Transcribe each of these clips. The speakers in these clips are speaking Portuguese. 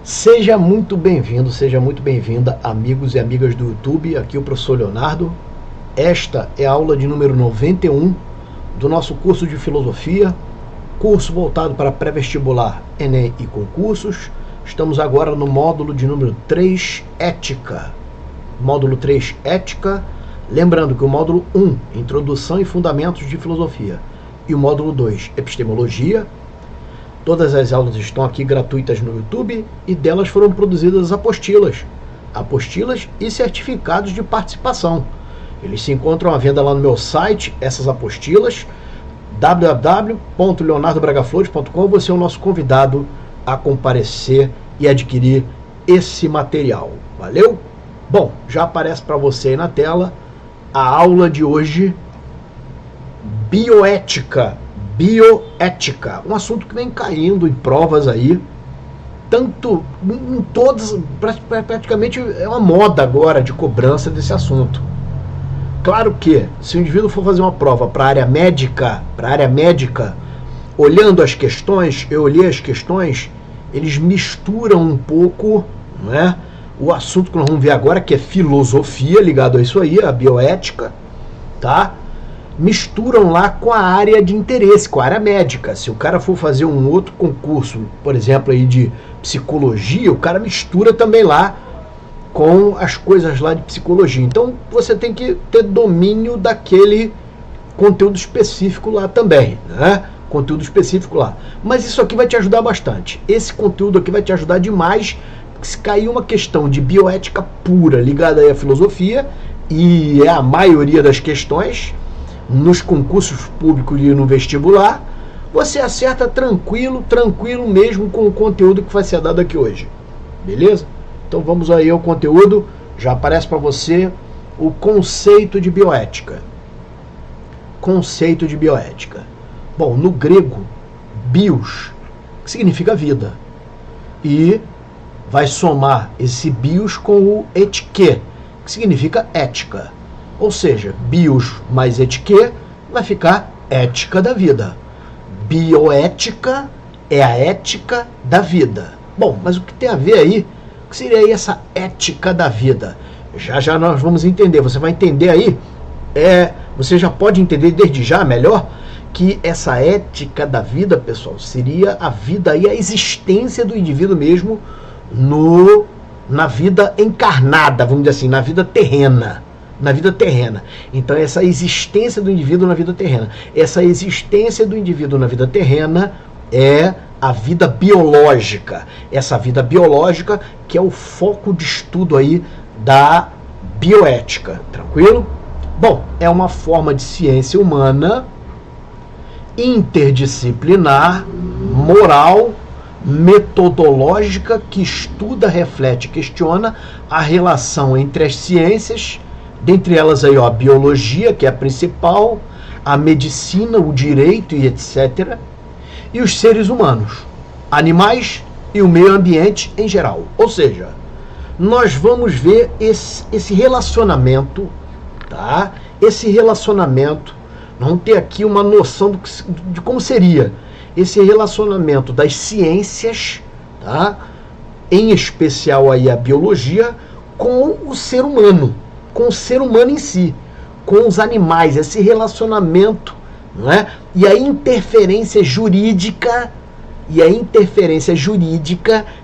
Seja muito bem-vindo, seja muito bem-vinda, amigos e amigas do YouTube. Aqui é o professor Leonardo. Esta é a aula de número 91 do nosso curso de filosofia, curso voltado para pré-vestibular, Enem e concursos. Estamos agora no módulo de número 3, Ética. Módulo 3, Ética. Lembrando que o módulo 1, Introdução e Fundamentos de Filosofia, e o módulo 2, Epistemologia. Todas as aulas estão aqui gratuitas no YouTube e delas foram produzidas apostilas e certificados de participação. Eles se encontram à venda lá no meu site, essas apostilas, www.leonardobragaflores.com. Você é o nosso convidado a comparecer e adquirir esse material. Valeu? Bom, já aparece para você aí na tela a aula de hoje, Bioética. Bioética, um assunto que vem caindo em provas aí, tanto em todas, praticamente é uma moda agora de cobrança desse assunto. Claro que, se o indivíduo for fazer uma prova para a área médica, olhando as questões, eu olhei as questões, eles misturam um pouco, né, o assunto que nós vamos ver agora, que é filosofia, ligado a isso aí, a bioética, tá? Misturam lá com a área de interesse, com a área médica. Se o cara for fazer um outro concurso, por exemplo, aí de psicologia, o cara mistura também lá com as coisas lá de psicologia. Então você tem que ter domínio daquele conteúdo específico lá também, né? Conteúdo específico lá. Mas isso aqui vai te ajudar bastante. Esse conteúdo aqui vai te ajudar demais. Se cair uma questão de bioética pura ligada aí à filosofia, e é a maioria das questões nos concursos públicos e no vestibular, você acerta tranquilo mesmo com o conteúdo que vai ser dado aqui hoje. Beleza? Então vamos aí ao conteúdo. Já aparece para você o conceito de bioética. Conceito de bioética. Bom, no grego, bios, que significa vida. E vai somar esse bios com o etike, que significa ética. Ou seja, bios mais etike vai ficar ética da vida. Bioética é a ética da vida. Bom, mas o que tem a ver aí? O que seria aí essa ética da vida? Já nós vamos entender. Você vai entender aí, você já pode entender desde já melhor, que essa ética da vida, pessoal, seria a vida e a existência do indivíduo mesmo na vida encarnada, vamos dizer assim, na vida terrena. Então essa existência do indivíduo na vida terrena. Essa existência do indivíduo na vida terrena é a vida biológica. Essa vida biológica que é o foco de estudo aí da bioética. Tranquilo? Bom, é uma forma de ciência humana interdisciplinar, moral, metodológica, que estuda, reflete e questiona a relação entre as ciências, dentre elas aí, ó, a biologia, que é a principal, a medicina, o direito e etc., e os seres humanos, animais e o meio ambiente em geral. Ou seja, nós vamos ver esse relacionamento, tá? Esse relacionamento, nós vamos ter aqui uma noção de como seria esse relacionamento das ciências, tá? Em especial aí a biologia, com o ser humano, com o ser humano em si, com os animais, esse relacionamento, não é? E a interferência jurídica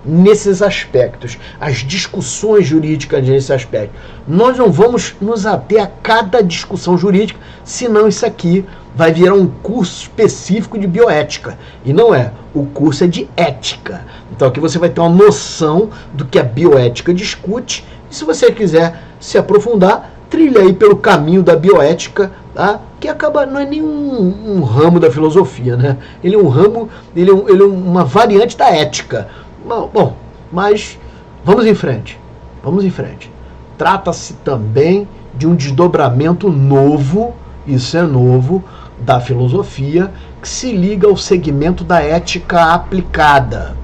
nesses aspectos, as discussões jurídicas nesse aspecto. Nós não vamos nos ater a cada discussão jurídica, senão isso aqui vai virar um curso específico de bioética. E não é. O curso é de ética. Então aqui você vai ter uma noção do que a bioética discute. E se você quiser se aprofundar, trilha aí pelo caminho da bioética, tá? Que acaba, não é nem um ramo da filosofia, né? Ele é um ramo, ele é uma variante da ética. Bom, mas vamos em frente. Trata-se também de um desdobramento novo, isso é novo, da filosofia, que se liga ao segmento da ética aplicada,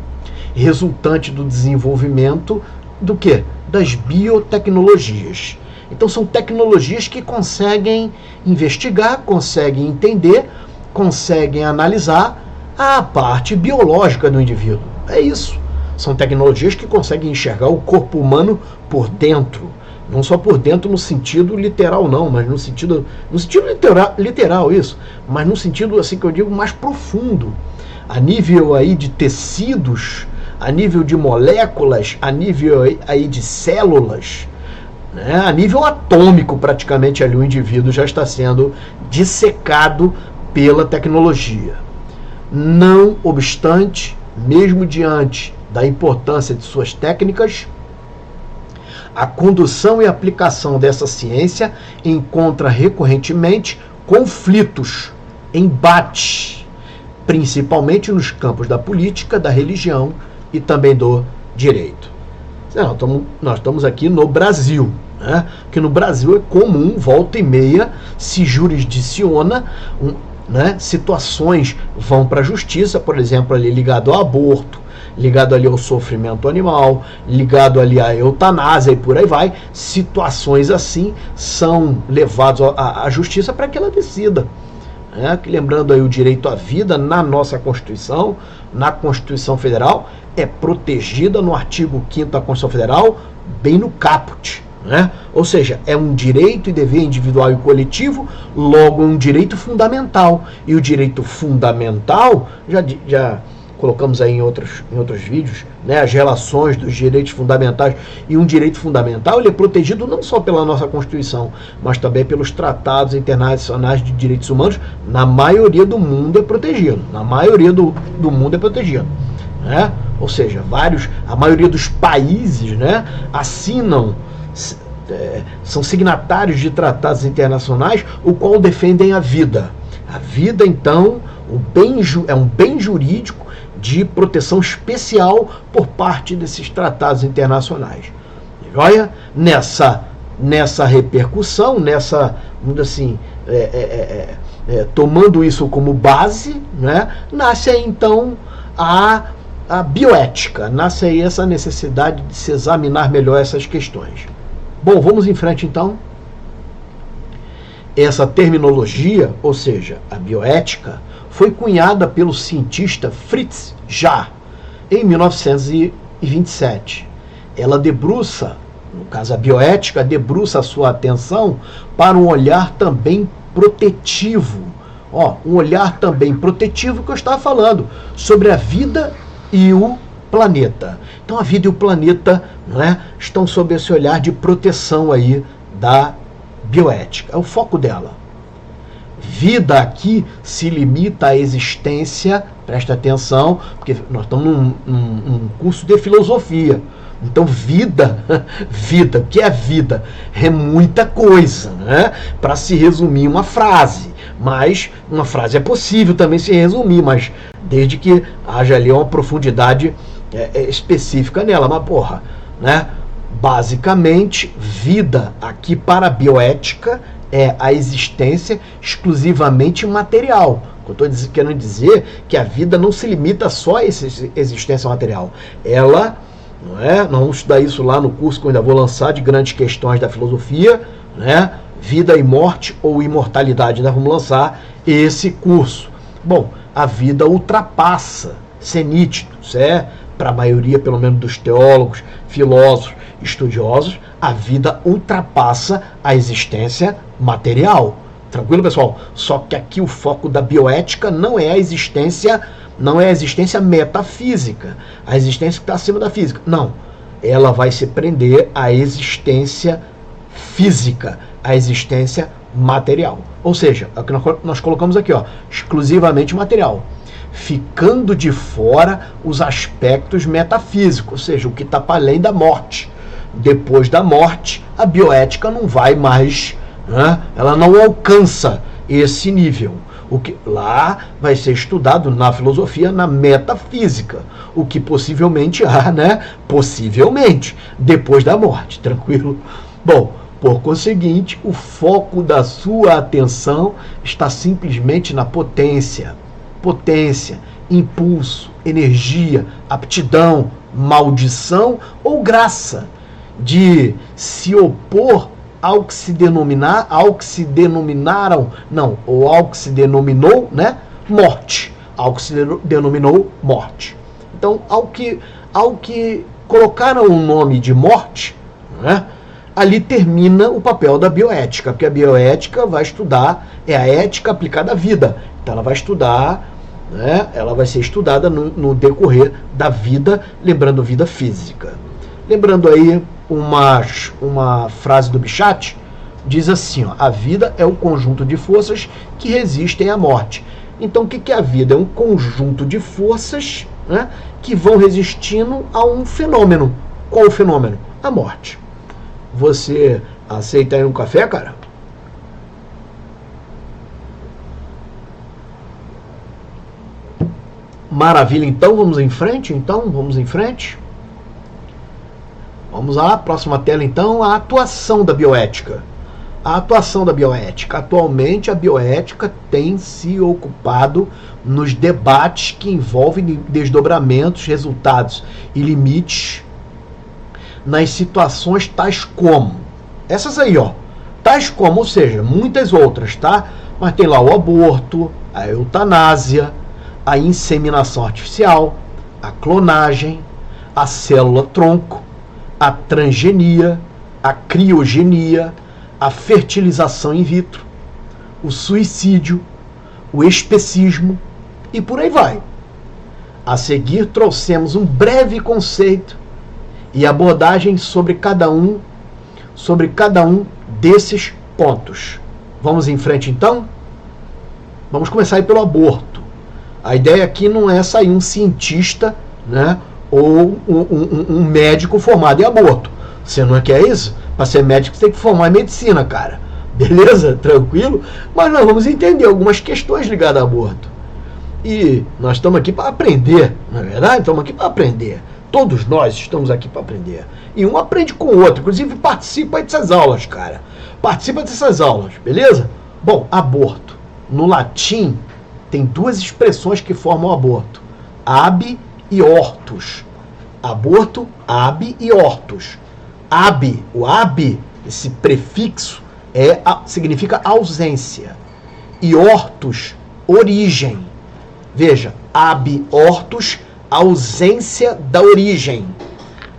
resultante do desenvolvimento do quê? Das biotecnologias. Então são tecnologias que conseguem investigar, conseguem entender, conseguem analisar a parte biológica do indivíduo. É isso. São tecnologias que conseguem enxergar o corpo humano por dentro. Não só por dentro no sentido literal não, mas no sentido literal isso, mas no sentido assim que eu digo mais profundo, a nível aí de tecidos, a nível de moléculas, a nível aí de células, né? A nível atômico praticamente ali o indivíduo já está sendo dissecado pela tecnologia. Não obstante, mesmo diante da importância de suas técnicas, a condução e aplicação dessa ciência encontra recorrentemente conflitos, embates, principalmente nos campos da política, da religião e também do direito. Nós estamos aqui no Brasil, né? Que no Brasil é comum, volta e meia, se jurisdiciona, né? Situações vão para a justiça, por exemplo, ali ligado ao aborto, ligado ali ao sofrimento animal, ligado ali à eutanásia e por aí vai. Situações assim são levadas à justiça para que ela decida. Lembrando aí o direito à vida na nossa Constituição, na Constituição Federal, é protegida no artigo 5º da Constituição Federal, bem no caput. Ou seja, é um direito e dever individual e coletivo, logo um direito fundamental. E o direito fundamental, já colocamos aí em outros vídeos, né, as relações dos direitos fundamentais, e um direito fundamental ele é protegido não só pela nossa Constituição, mas também pelos tratados internacionais de direitos humanos. Na maioria do mundo é protegido, né? Ou seja, a maioria dos países, né, assinam, são signatários de tratados internacionais, o qual defendem a vida. A vida, então, é um bem jurídico de proteção especial por parte desses tratados internacionais. Olha, nessa repercussão, assim, tomando isso como base, né, nasce aí, então, a bioética, nasce aí essa necessidade de se examinar melhor essas questões. Bom, vamos em frente então. Essa terminologia, ou seja, a bioética, foi cunhada pelo cientista Fritz Jaar em 1927. Ela debruça, no caso a bioética, debruça a sua atenção para um olhar também protetivo. Um olhar também protetivo que eu estava falando, sobre a vida e o planeta. Então a vida e o planeta, não é, estão sob esse olhar de proteção aí da bioética. É o foco dela. Vida aqui se limita à existência, presta atenção, porque nós estamos num curso de filosofia. Então vida, o que é vida? É muita coisa, né? Para se resumir uma frase. Mas uma frase é possível também se resumir, mas desde que haja ali uma profundidade específica nela. Mas né? Basicamente, vida aqui para a bioética é a existência exclusivamente material. Eu estou querendo dizer que a vida não se limita só a essa existência material. Ela, não é? Nós vamos estudar isso lá no curso que eu ainda vou lançar, de grandes questões da filosofia, né? Vida e morte ou imortalidade, nós vamos lançar esse curso. Bom, a vida ultrapassa, isso é nítido, isso é, para a maioria, pelo menos dos teólogos, filósofos, estudiosos, a vida ultrapassa a existência material. Tranquilo, pessoal? Só que aqui o foco da bioética não é a existência metafísica, a existência que está acima da física. Não. Ela vai se prender à existência física, à existência material. Ou seja, é o que nós colocamos aqui, exclusivamente material. Ficando de fora os aspectos metafísicos, ou seja, o que está para além da morte. Depois da morte, a bioética não vai mais, né? Ela não alcança esse nível. O que lá vai ser estudado na filosofia, na metafísica, o que possivelmente há, né? Possivelmente, depois da morte, tranquilo? Bom, por conseguinte, o foco da sua atenção está simplesmente na potência, impulso, energia, aptidão, maldição ou graça de se opor ao que se denominou, né, morte, ao que se denominou morte. Então, ao que colocaram o nome de morte, né, ali termina o papel da bioética, porque a bioética vai estudar, é a ética aplicada à vida. Então ela vai estudar, né, ela vai ser estudada no decorrer da vida, lembrando vida física. Lembrando aí uma frase do Bichat, diz assim, ó, a vida é o conjunto de forças que resistem à morte. Então o que é a vida? É um conjunto de forças, né, que vão resistindo a um fenômeno. Qual o fenômeno? A morte. Você aceita aí um café, cara? Maravilha, então vamos em frente? Vamos lá, próxima tela então, a atuação da bioética. A atuação da bioética. Atualmente a bioética tem se ocupado nos debates que envolvem desdobramentos, resultados e limites nas situações tais como essas aí, ó, tais como, ou seja, muitas outras, tá? Mas tem lá o aborto, a eutanásia, a inseminação artificial, a clonagem, a célula-tronco, a transgenia, a criogenia, a fertilização in vitro, o suicídio, o especismo e por aí vai. A seguir trouxemos um breve conceito e abordagem sobre cada um desses pontos. Vamos em frente então? Vamos começar aí pelo aborto. A ideia aqui não é sair um cientista, né, ou um médico formado em aborto. Você não quer isso? Para ser médico você tem que formar em medicina, cara. Beleza? Tranquilo? Mas nós vamos entender algumas questões ligadas ao aborto. E nós estamos aqui para aprender, não é verdade? Estamos aqui para aprender. Todos nós estamos aqui para aprender. E um aprende com o outro. Inclusive participa dessas aulas, cara. Participa dessas aulas, beleza? Bom, aborto. No latim tem duas expressões que formam o aborto. Ab e ortus. Aborto, ab e ortus. Ab, o ab, esse prefixo, significa ausência. E ortus, origem. Veja, ab ortus, ausência da origem.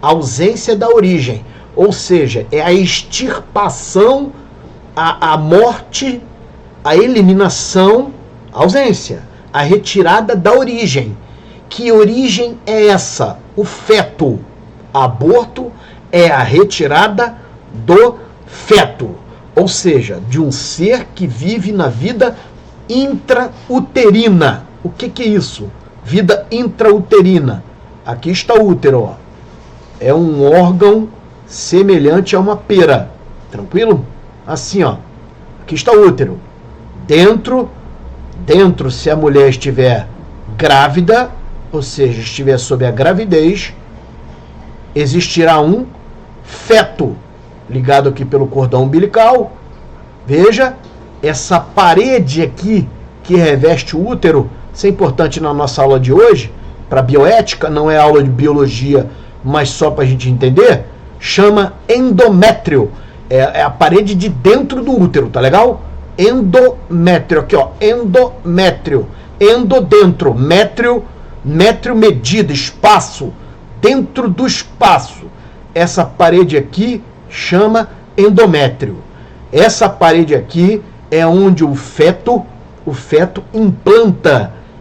Ausência da origem. Ou seja, é a extirpação, a morte, a eliminação, a ausência, a retirada da origem. Que origem é essa? O feto. Aborto é a retirada do feto. Ou seja, de um ser que vive na vida intrauterina. O que é isso? Vida intrauterina. Aqui está o útero, ó. É um órgão semelhante a uma pera. Tranquilo? Assim, ó. Aqui está o útero. Dentro, se a mulher estiver grávida, ou seja, estiver sob a gravidez, existirá um feto ligado aqui pelo cordão umbilical. Veja, essa parede aqui que reveste o útero, isso é importante na nossa aula de hoje, para bioética, não é aula de biologia, mas só para a gente entender, chama endométrio. É a parede de dentro do útero, tá legal? Endométrio, aqui ó, endométrio. Endo dentro, métrio medida, espaço, dentro do espaço. Essa parede aqui chama endométrio. Essa parede aqui é onde o feto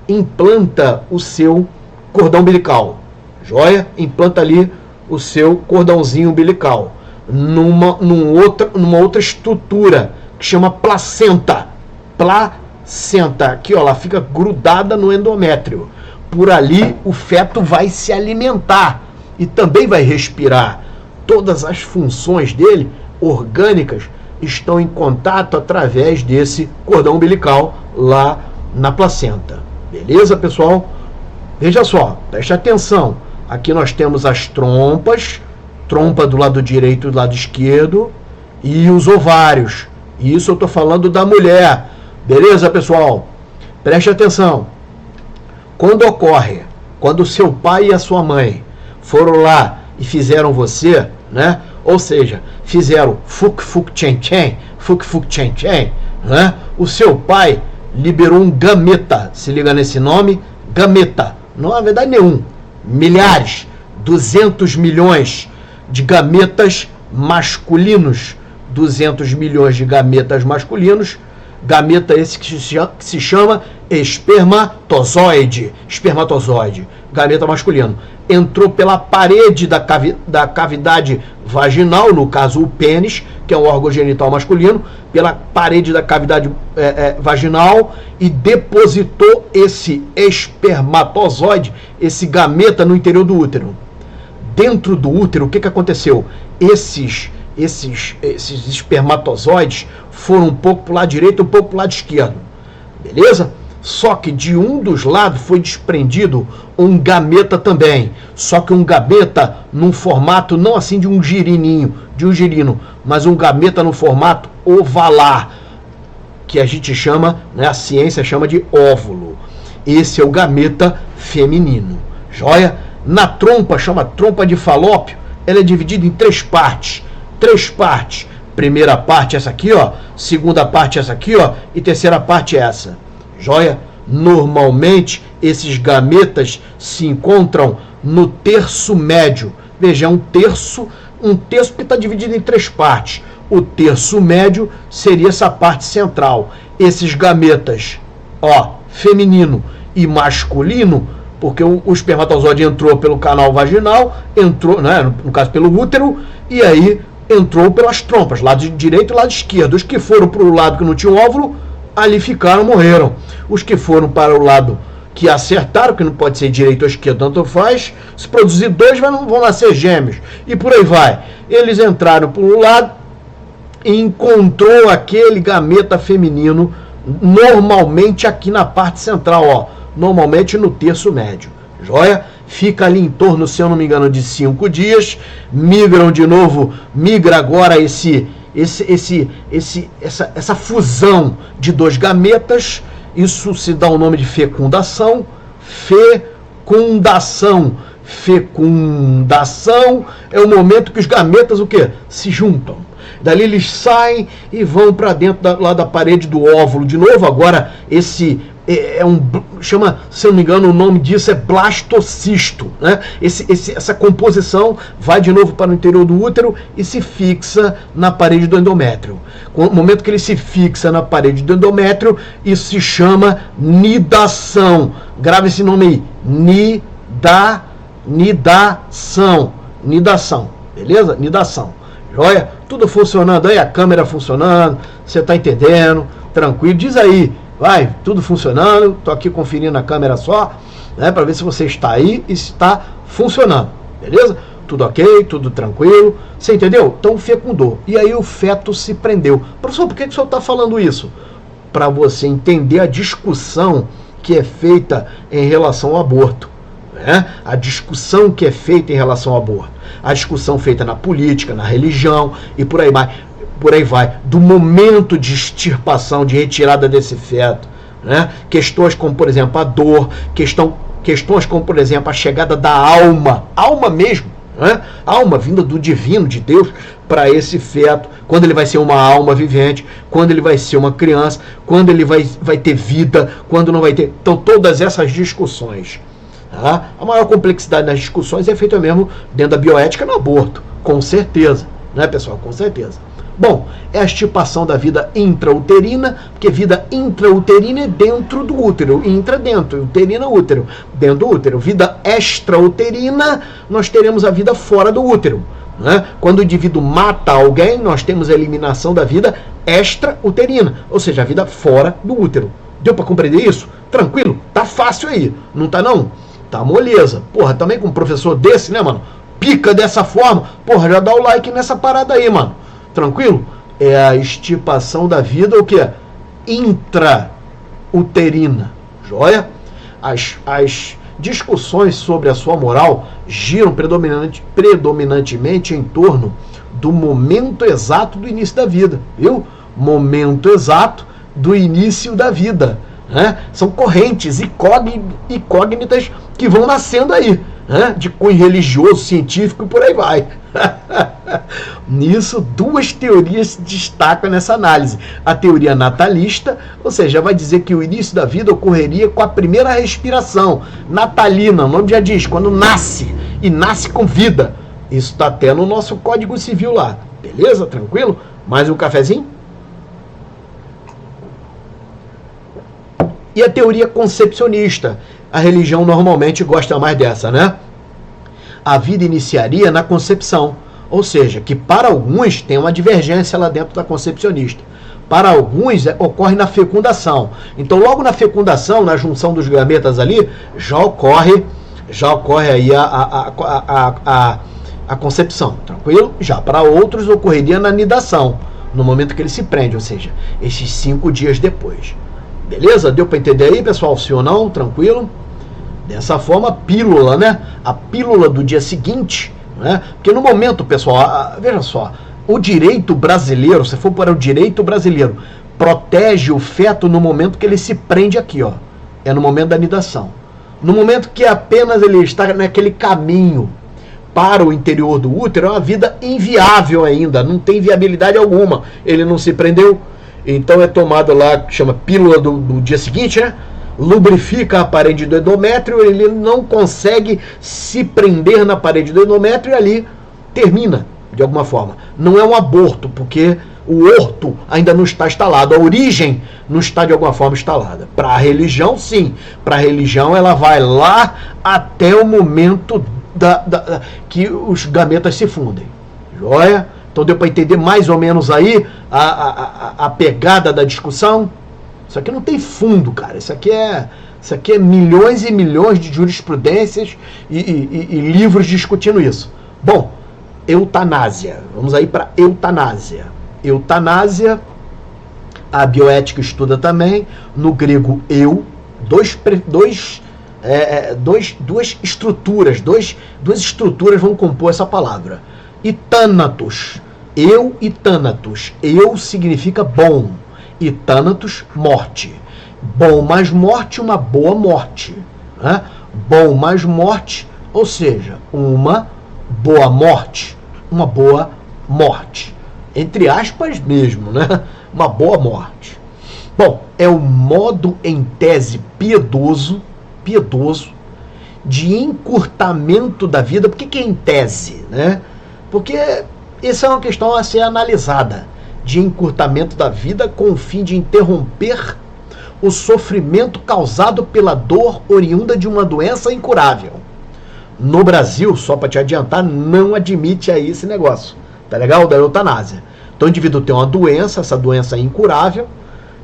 implanta o seu cordão umbilical. Joia? Implanta ali o seu cordãozinho umbilical. Numa outra estrutura que chama placenta. Placenta. Aqui, ó, ela fica grudada no endométrio. Por ali o feto vai se alimentar e também vai respirar. Todas as funções dele, orgânicas, estão em contato através desse cordão umbilical lá na placenta. Beleza, pessoal? Veja só, preste atenção. Aqui nós temos as trompas, trompa do lado direito e do lado esquerdo, e os ovários. Isso eu estou falando da mulher. Beleza, pessoal? Preste atenção. Quando ocorre, quando o seu pai e a sua mãe foram lá e fizeram você, né? Ou seja, fizeram fuk-fuk-chen-chen, né? O seu pai liberou um gameta. Se liga nesse nome, gameta. Não, na verdade, nenhum. Milhares 200 milhões de gametas masculinos. 200 milhões de gametas masculinos. Gameta esse que se chama espermatozoide. Espermatozoide. Gameta masculino. Entrou pela parede da cavidade vaginal, no caso o pênis, que é um órgão genital masculino, pela parede da cavidade vaginal e depositou esse espermatozoide, esse gameta no interior do útero. Dentro do útero, o que aconteceu? Esses espermatozoides foram um pouco para o lado direito e um pouco para o lado esquerdo. Beleza? Só que de um dos lados foi desprendido um gameta também. Só que um gameta num formato não assim de um girino, mas um gameta no formato ovalar, que a gente chama, né, a ciência chama de óvulo. Esse é o gameta feminino. Joia? Na trompa, chama trompa de Falópio, ela é dividida em 3 partes. 3 partes. Primeira parte essa aqui, ó. Segunda parte essa aqui, ó. E terceira parte essa. Joia? Normalmente, esses gametas se encontram no terço médio. Veja, um terço que está dividido em 3 partes. O terço médio seria essa parte central. Esses gametas, ó, feminino e masculino, porque o espermatozoide entrou pelo canal vaginal, entrou, né, no caso pelo útero, e aí entrou pelas trompas, lado direito e lado esquerdo. Os que foram para o lado que não tinha um óvulo, ali ficaram, morreram. Os que foram para o lado que acertaram, que não pode ser direito ou esquerdo, tanto faz, se produzir 2 vão nascer gêmeos, e por aí vai. Eles entraram por um lado e encontrou aquele gameta feminino, normalmente aqui na parte central, ó, normalmente no terço médio. Joia? Fica ali em torno, se eu não me engano, de 5 dias, migram de novo, migra agora essa fusão de 2 gametas. Isso se dá o nome de fecundação. Fecundação é o momento que os gametas o quê? Se juntam. Dali eles saem e vão para dentro lá da parede do óvulo de novo. Agora chama, se eu não me engano, o nome disso é blastocisto, né? Essa composição vai de novo para o interior do útero e se fixa na parede do endométrio. No momento que ele se fixa na parede do endométrio, isso se chama nidação. Grave esse nome aí, nidação, beleza? Nidação. Joia? Tudo funcionando aí, a câmera funcionando, você tá entendendo, tranquilo, diz aí. Vai, tudo funcionando, tô aqui conferindo a câmera só, né, para ver se você está aí e se está funcionando, beleza? Tudo ok, tudo tranquilo, você entendeu? Então fecundou, e aí o feto se prendeu. Professor, por que o senhor está falando isso? Para você entender a discussão que é feita em relação ao aborto, né? A discussão que é feita em relação ao aborto, a discussão feita na política, na religião e por aí vai, do momento de extirpação, de retirada desse feto, né? Questões como, por exemplo, a dor, questões como, por exemplo, a chegada da alma mesmo, né? Alma vinda do divino, de Deus, para esse feto, quando ele vai ser uma alma vivente, quando ele vai ser uma criança, quando ele vai ter vida, quando não vai ter. Então, todas essas discussões, tá? A maior complexidade nas discussões é feita mesmo dentro da bioética no aborto, com certeza, né, pessoal? Com certeza. Bom, é a extirpação da vida intrauterina, porque vida intrauterina é dentro do útero, intra dentro, uterina útero, dentro do útero. Vida extrauterina, nós teremos a vida fora do útero, né? Quando o indivíduo mata alguém, nós temos a eliminação da vida extrauterina, ou seja, a vida fora do útero. Deu para compreender isso? Tranquilo? Tá fácil aí, não tá não? Tá moleza. Porra, também com um professor desse, né, mano? Pica dessa forma, porra, já dá o like nessa parada aí, mano. Tranquilo? É a extirpação da vida, o que? Intrauterina. Joia? As discussões sobre a sua moral giram predominantemente em torno do momento exato do início da vida. Viu? Momento exato do início da vida. Né? São correntes incógnitas que vão nascendo aí, né? De cunho religioso, científico e por aí vai. Nisso, 2 teorias se destacam nessa análise. A teoria natalista, ou seja, vai dizer que o início da vida ocorreria com a primeira respiração natalina, o nome já diz, quando nasce. e nasce com vida. Isso está até no nosso Código Civil lá. Beleza? Tranquilo? Mais um cafezinho? E a teoria concepcionista. A religião normalmente gosta mais dessa, né? A vida iniciaria na concepção. Ou seja, que para alguns tem uma divergência lá dentro da concepcionista. Para alguns ocorre na fecundação. Então logo na fecundação, na junção dos gametas ali, já ocorre aí a concepção, tranquilo? Já para outros ocorreria na nidação, no momento que ele se prende, ou seja, esses 5 dias depois. Beleza? Deu para entender aí, pessoal? Sim ou não? Tranquilo? Dessa forma, pílula, né? A pílula do dia seguinte, né? Porque no momento, pessoal, veja só, o direito brasileiro, se for para o direito brasileiro, protege o feto no momento que ele se prende aqui, ó. É no momento da nidação. No momento que apenas ele está naquele caminho para o interior do útero, é uma vida inviável ainda, não tem viabilidade alguma. Ele não se prendeu, então é tomado lá, que chama pílula do dia seguinte, né? Lubrifica a parede do endométrio, ele não consegue se prender na parede do endométrio e ali termina, de alguma forma. Não é um aborto, porque o orto ainda não está instalado, a origem não está de alguma forma instalada. Para a religião, sim. Para a religião, ela vai lá até o momento que os gametas se fundem. Joia? Então deu para entender mais ou menos aí a pegada da discussão? Isso aqui não tem fundo, cara. Isso aqui é milhões e milhões de jurisprudências e livros discutindo isso. Bom, eutanásia. Vamos aí para eutanásia. Eutanásia, a bioética estuda também, no grego eu, duas estruturas vão compor essa palavra. E thanatos, eu e thanatos. Eu significa bom, e thanatos, morte. Bom mais morte, uma boa morte. Né? Bom mais morte, ou seja, uma boa morte. Uma boa morte. Entre aspas mesmo, né? Uma boa morte. Bom, é o modo em tese piedoso de encurtamento da vida. Por que é em tese, né? Porque essa é uma questão a ser analisada, de encurtamento da vida com o fim de interromper o sofrimento causado pela dor oriunda de uma doença incurável. No Brasil, só para te adiantar, não admite aí esse negócio, tá legal? Da eutanásia. Então o indivíduo tem uma doença, essa doença é incurável,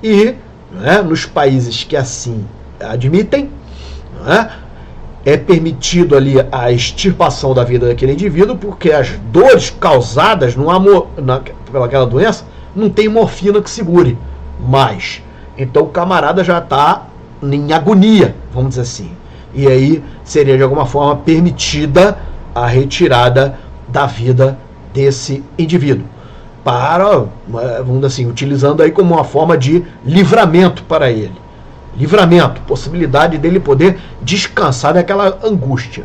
e né, nos países que assim admitem, né, é permitido ali a extirpação da vida daquele indivíduo, porque as dores causadas pelaquela doença não tem morfina que segure mais. Então o camarada já está em agonia, vamos dizer assim. E aí seria de alguma forma permitida a retirada da vida desse indivíduo. Para, vamos dizer assim, utilizando aí como uma forma de livramento para ele. Livramento, possibilidade dele poder descansar daquela angústia.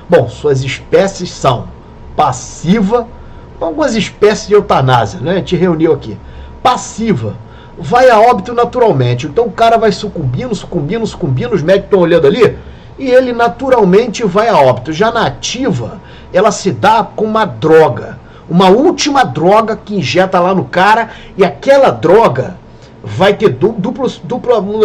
Bom, suas espécies são passiva, algumas espécies de eutanásia, né? A gente reuniu aqui. Passiva, vai a óbito naturalmente. Então o cara vai sucumbindo, os médicos estão olhando ali, e ele naturalmente vai a óbito. Já na ativa, ela se dá com uma droga, uma última droga que injeta lá no cara, e aquela droga vai ter dupla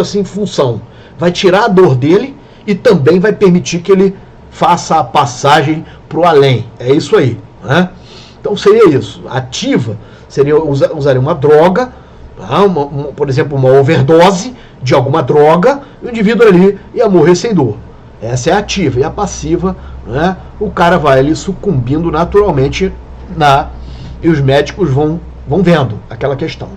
assim, função. Vai tirar a dor dele e também vai permitir que ele faça a passagem para o além. É isso aí. Né? Então seria isso. Ativa seria usaria uma droga, tá? Por exemplo, uma overdose de alguma droga, e o indivíduo ali ia morrer sem dor. Essa é a ativa. E a passiva, né? O cara vai ali sucumbindo naturalmente e os médicos vão vendo aquela questão.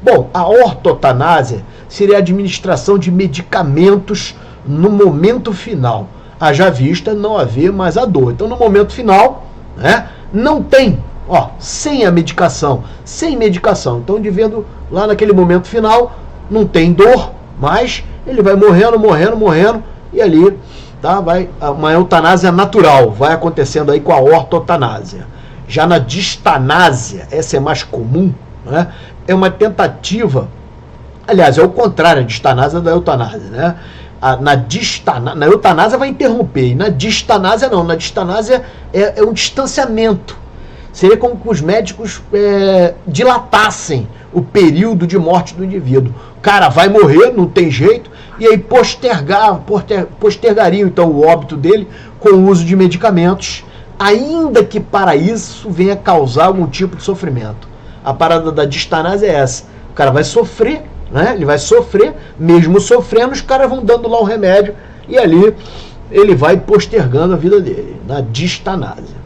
Bom, a ortotanásia seria a administração de medicamentos no momento final. Haja vista não haver mais a dor. Então, no momento final, né, não tem, sem a medicação, sem medicação. Então, indivíduo lá naquele momento final, não tem dor, mas ele vai morrendo, e ali vai uma eutanásia natural, vai acontecendo aí com a ortotanásia. Já na distanásia, essa é mais comum, né? É uma tentativa, aliás, é o contrário, a distanásia da eutanásia, né? Na eutanásia vai interromper, e na distanásia não. Na distanásia é um distanciamento. Seria como que os médicos dilatassem o período de morte do indivíduo. O cara vai morrer, não tem jeito, e aí postergariam então o óbito dele com o uso de medicamentos, ainda que para isso venha causar algum tipo de sofrimento. A parada da distanásia é essa. O cara vai sofrer, né? Ele vai sofrer, mesmo sofrendo, os caras vão dando lá o remédio e ali ele vai postergando a vida dele, na distanásia.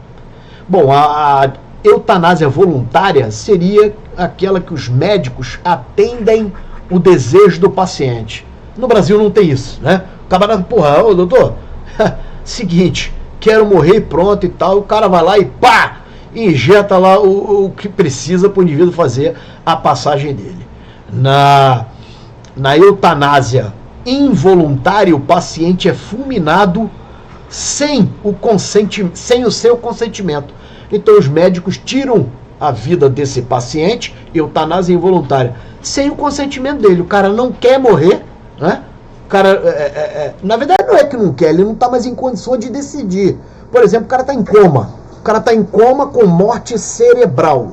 Bom, a eutanásia voluntária seria aquela que os médicos atendem o desejo do paciente. No Brasil não tem isso, né? O camarada, porra, ô doutor, seguinte, quero morrer e pronto e tal, o cara vai lá e pá, injeta lá o que precisa para o indivíduo fazer a passagem dele. Na eutanásia involuntária, o paciente é fulminado sem o seu consentimento. Então os médicos tiram a vida desse paciente, eutanásia involuntária, sem o consentimento dele. O cara não quer morrer, né? O cara, na verdade não é que não quer, ele não está mais em condições de decidir. Por exemplo, o cara está em coma. O cara está em coma com morte cerebral.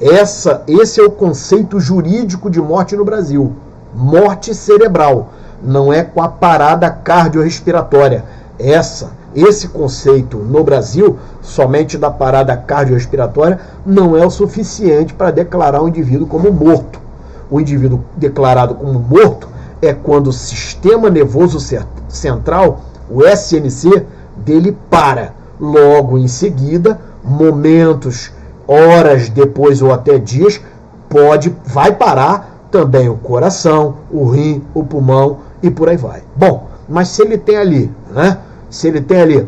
Esse é o conceito jurídico de morte no Brasil. Morte cerebral. Não é com a parada cardiorrespiratória. Esse conceito no Brasil, somente da parada cardiorrespiratória, não é o suficiente para declarar o indivíduo como morto. O indivíduo declarado como morto é quando o sistema nervoso central, o SNC, dele para. Logo em seguida, momentos, horas depois ou até dias, vai parar também o coração, o rim, o pulmão e por aí vai. Bom, mas se ele tem ali, né? Se ele tem ali,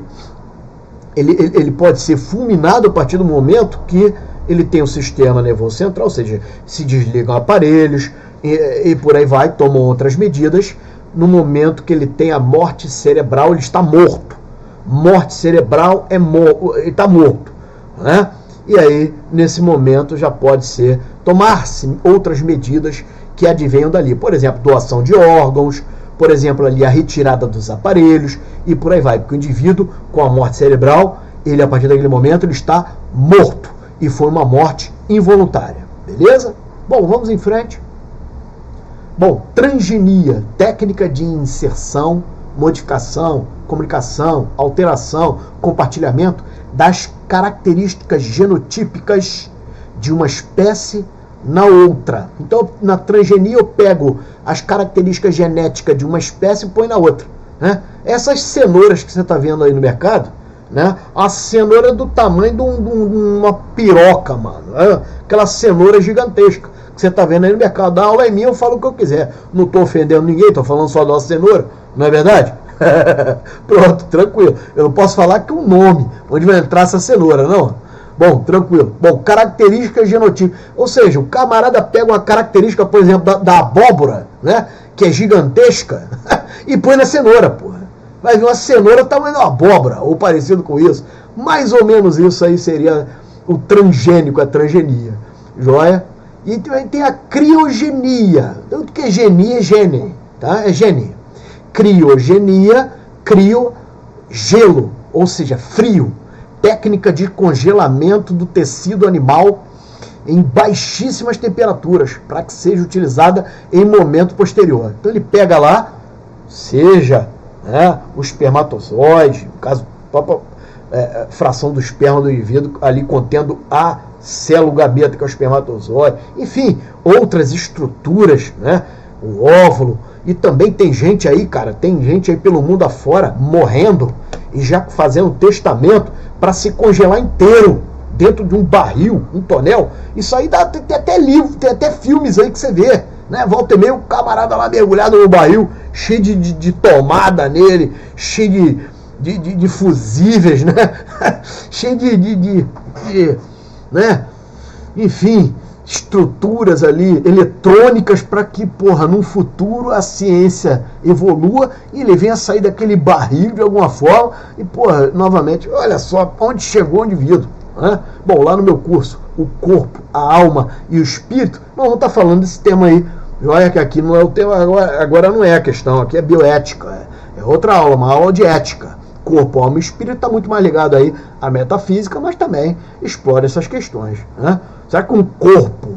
ele pode ser fulminado a partir do momento que ele tem o sistema nervoso central, ou seja, se desligam aparelhos e por aí vai, tomam outras medidas. No momento que ele tem a morte cerebral, ele está morto. Morte cerebral ele está morto, né? E aí, nesse momento, já pode ser tomar-se outras medidas que advenham dali. Por exemplo, doação de órgãos, por exemplo, ali a retirada dos aparelhos e por aí vai. Porque o indivíduo com a morte cerebral, ele a partir daquele momento, ele está morto. E foi uma morte involuntária. Beleza? Bom, vamos em frente. Bom, transgenia, técnica de inserção, modificação, comunicação, alteração, compartilhamento das características genotípicas de uma espécie na outra. Então, na transgenia eu pego as características genéticas de uma espécie e põe na outra, né? Essas cenouras que você está vendo aí no mercado, né? A cenoura é do tamanho de uma piroca, mano. Aquela cenoura gigantesca que você está vendo aí no mercado. A aula é minha, eu falo o que eu quiser. Não estou ofendendo ninguém, estou falando só da cenoura, não é verdade? Pronto, tranquilo. Eu não posso falar que um nome onde vai entrar essa cenoura, não. Bom, tranquilo. Bom, características genotípicas. Ou seja, o camarada pega uma característica, por exemplo, da abóbora, né? Que é gigantesca, e põe na cenoura, porra. Vai ver uma cenoura tamanho de uma abóbora, ou parecido com isso. Mais ou menos isso aí seria o transgênico, a transgenia. Joia? E também tem a criogenia. Tanto que genia é gene, tá? É gene. Criogenia, gelo, ou seja, frio. Técnica de congelamento do tecido animal em baixíssimas temperaturas, para que seja utilizada em momento posterior. Então ele pega lá, seja, né, o espermatozoide, no caso, fração do esperma do indivíduo, ali contendo a célula gameta, que é o espermatozoide, enfim, outras estruturas, né, o óvulo. E também tem gente aí, cara, tem gente aí pelo mundo afora morrendo e já fazendo testamento para se congelar inteiro dentro de um barril, um tonel. Isso aí tem até livro, tem até filmes aí que você vê, né? Volta e meia, o camarada lá mergulhado no barril, cheio de tomada nele, cheio de fusíveis, né? Cheio né? Enfim, estruturas ali eletrônicas para que, porra, num futuro a ciência evolua e ele venha sair daquele barril de alguma forma e, porra, novamente, olha só onde chegou o indivíduo, né? Bom, lá no meu curso, o corpo, a alma e o espírito, nós vamos estar falando desse tema aí Joia que aqui não é o tema, agora não é a questão, aqui é bioética, é outra aula, uma aula de ética. Corpo, alma e espírito está muito mais ligado aí à metafísica, mas também explora essas questões, né? Será que um corpo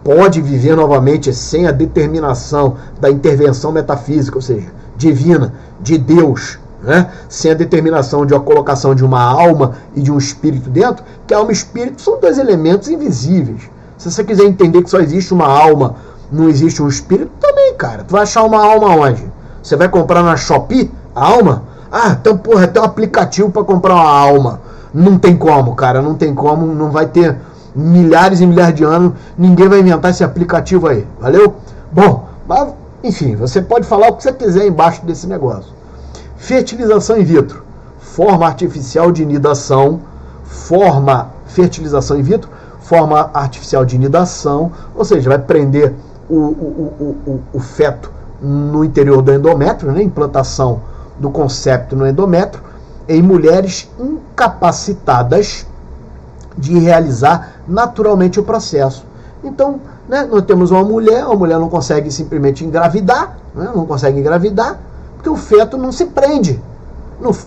pode viver novamente sem a determinação da intervenção metafísica, ou seja, divina, de Deus, né? Sem a determinação de a colocação de uma alma e de um espírito dentro? Que alma e espírito são dois elementos invisíveis. Se você quiser entender que só existe uma alma, não existe um espírito, também, cara. Tu vai achar uma alma onde? Você vai comprar na Shopee a alma? Ah, então, porra, tem um aplicativo para comprar uma alma. Não tem como, cara, não tem como, não vai ter milhares e milhares de anos, ninguém vai inventar esse aplicativo aí, valeu? Bom, mas, enfim, você pode falar o que você quiser embaixo desse negócio. Fertilização in vitro, forma artificial de nidação, fertilização in vitro, forma artificial de nidação, ou seja, vai prender o feto no interior do endométrio, né? Implantação do concepto no endométrio, em mulheres incapacitadas de realizar naturalmente o processo. Então, né, nós temos uma mulher não consegue simplesmente engravidar, né, não consegue engravidar, porque o feto não se prende.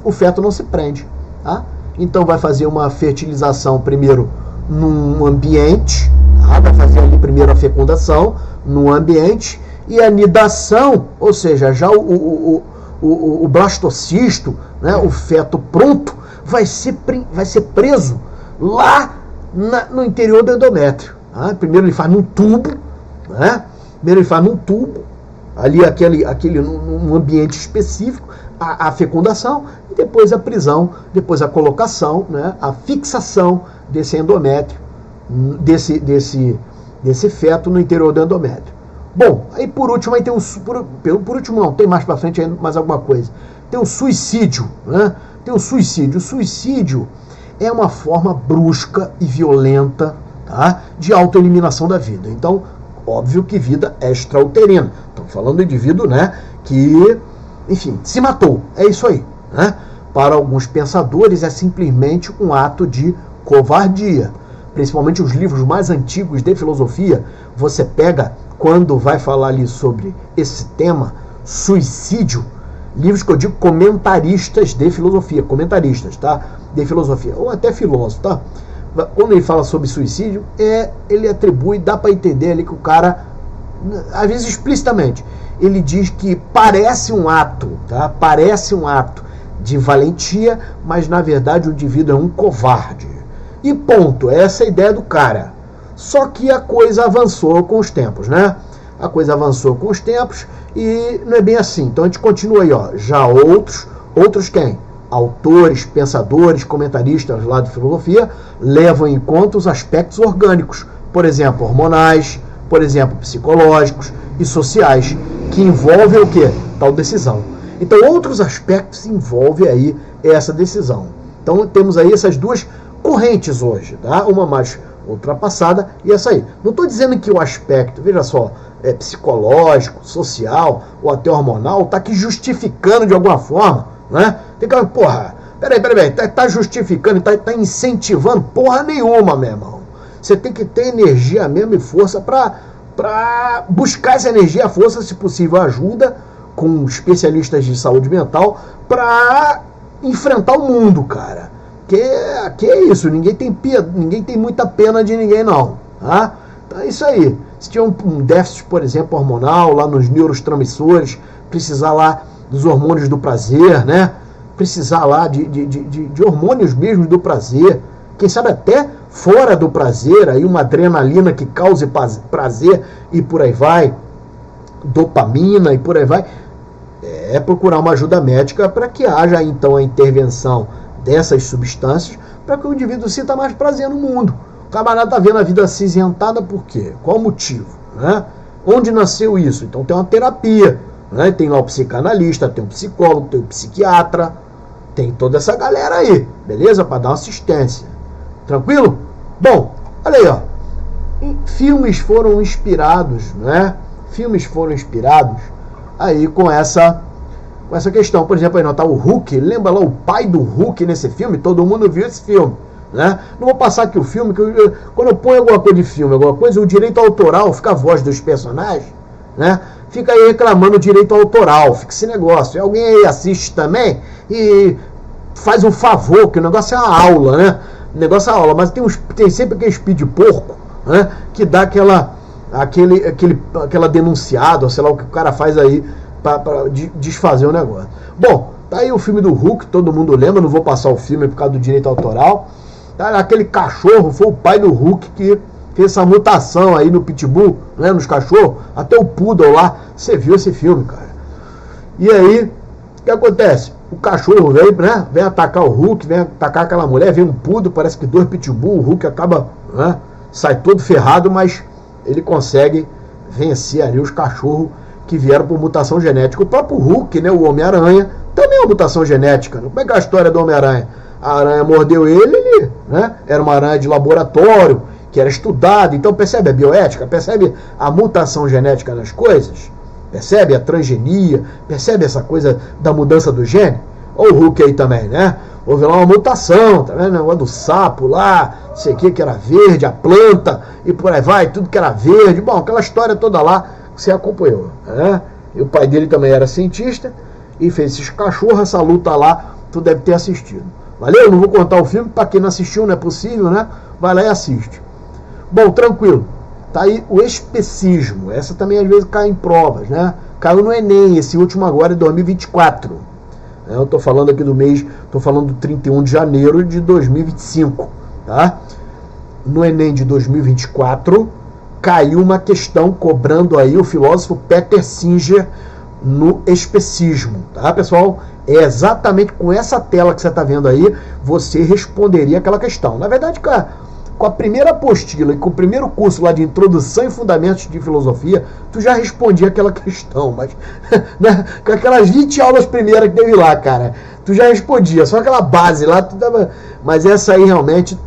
O feto não se prende. Tá? Então vai fazer uma fertilização primeiro num ambiente, tá? Vai fazer ali primeiro a fecundação num ambiente, e a nidação, ou seja, já o blastocisto, né, o feto pronto, vai ser preso lá no interior do endométrio. Tá? Primeiro ele faz num tubo, né? Ali num ambiente específico, a fecundação, e depois a prisão, depois a colocação, né? A fixação desse endométrio, desse feto no interior do endométrio. Bom, aí por último, aí tem por último não, tem mais pra frente ainda mais alguma coisa. Tem o suicídio, né? Tem o suicídio. O suicídio é uma forma brusca e violenta, tá, de autoeliminação da vida. Então, óbvio que vida extrauterina. Estamos falando do indivíduo, né, que, enfim, se matou. É isso aí. Né? Para alguns pensadores é simplesmente um ato de covardia. Principalmente os livros mais antigos de filosofia, você pega, quando vai falar ali sobre esse tema, suicídio, livros que eu digo comentaristas de filosofia, tá? De filosofia, ou até filósofo, tá? Quando ele fala sobre suicídio, ele atribui, dá para entender ali que o cara, às vezes explicitamente, ele diz que parece um ato, tá? Parece um ato de valentia, mas na verdade o indivíduo é um covarde. E ponto, essa é a ideia do cara. Só que a coisa avançou com os tempos, né? A coisa avançou com os tempos e não é bem assim. Então a gente continua aí, ó. Já outros quem? Autores, pensadores, comentaristas lá de filosofia levam em conta os aspectos orgânicos, por exemplo, hormonais, por exemplo, psicológicos e sociais, que envolvem o quê? Tal decisão. Então outros aspectos envolvem aí essa decisão. Então temos aí essas duas correntes hoje, tá? Uma mais ultrapassada e essa aí. Não estou dizendo que o aspecto, veja só, psicológico, social ou até hormonal está aqui justificando de alguma forma, né? Tem que, porra, peraí, tá justificando, tá incentivando porra nenhuma, meu irmão. Você tem que ter energia mesmo e força para buscar essa energia, força, se possível, ajuda com especialistas de saúde mental para enfrentar o mundo, cara. Que é isso, ninguém tem muita pena de ninguém, não. Tá? Então é isso aí. Se tiver um déficit, por exemplo, hormonal, lá nos neurotransmissores, precisar lá dos hormônios do prazer, né? Precisar lá de hormônios mesmo do prazer, quem sabe até fora do prazer, aí uma adrenalina que cause prazer e por aí vai, dopamina e por aí vai, procurar uma ajuda médica para que haja então a intervenção dessas substâncias para que o indivíduo sinta mais prazer no mundo. O camarada está vendo a vida acinzentada por quê? Qual o motivo? Né? Onde nasceu isso? Então tem uma terapia, né? Tem lá o psicanalista, tem o psicólogo, tem o psiquiatra, tem toda essa galera aí, beleza? Para dar uma assistência. Tranquilo? Bom, olha aí, ó. Filmes foram inspirados, né? Filmes foram inspirados aí com essa questão. Por exemplo, aí não tá o Hulk, lembra lá o pai do Hulk nesse filme? Todo mundo viu esse filme, né? Não vou passar aqui o filme, que quando eu ponho alguma coisa de filme, o direito autoral fica a voz dos personagens, né? Fica aí reclamando direito autoral, fica esse negócio. E alguém aí assiste também e faz um favor, que o negócio é uma aula, né? O negócio é uma aula, mas tem sempre aquele speed porco, né? Que dá aquela denunciada, sei lá o que o cara faz aí para desfazer o negócio. Bom, tá aí o filme do Hulk, todo mundo lembra, não vou passar o filme por causa do direito autoral. Tá, aquele cachorro foi o pai do Hulk que fez essa mutação aí no Pitbull, né, nos cachorros, até o Poodle lá. Você viu esse filme, cara? E aí, o que acontece? O cachorro vem, né, vem atacar o Hulk, vem atacar aquela mulher, vem um Poodle, parece que 2 Pitbull, o Hulk acaba, né, sai todo ferrado, mas ele consegue vencer ali os cachorros que vieram por mutação genética. O próprio Hulk, né, o Homem-Aranha, também é uma mutação genética. Né? Como é que é a história do Homem-Aranha? A aranha mordeu ele, né, era uma aranha de laboratório, que era estudada. Então percebe a bioética, percebe a mutação genética das coisas, percebe a transgenia, percebe essa coisa da mudança do gene. Olha o Hulk aí também, né? Houve lá uma mutação, tá vendo? O negócio do sapo lá, sei que era verde, a planta, e por aí vai, tudo que era verde. Bom, aquela história toda lá que você acompanhou, né? E o pai dele também era cientista e fez esses cachorros, essa luta lá, tu deve ter assistido. Valeu? Não vou contar o filme, para quem não assistiu, não é possível, né? Vai lá e assiste. Bom, tranquilo. Tá aí o especismo. Essa também às vezes cai em provas, né? Caiu no Enem, esse último agora é 2024. Eu tô falando aqui do mês, tô falando do 31 de janeiro de 2025, tá? No Enem de 2024, caiu uma questão cobrando aí o filósofo Peter Singer no especismo, tá, pessoal? É exatamente com essa tela que você está vendo aí, você responderia aquela questão. Na verdade, com a primeira apostila e com o primeiro curso lá de Introdução e Fundamentos de Filosofia, tu já respondia aquela questão, mas né, com aquelas 20 aulas primeiras que teve lá, cara, tu já respondia, só aquela base lá, tu dava, mas essa aí realmente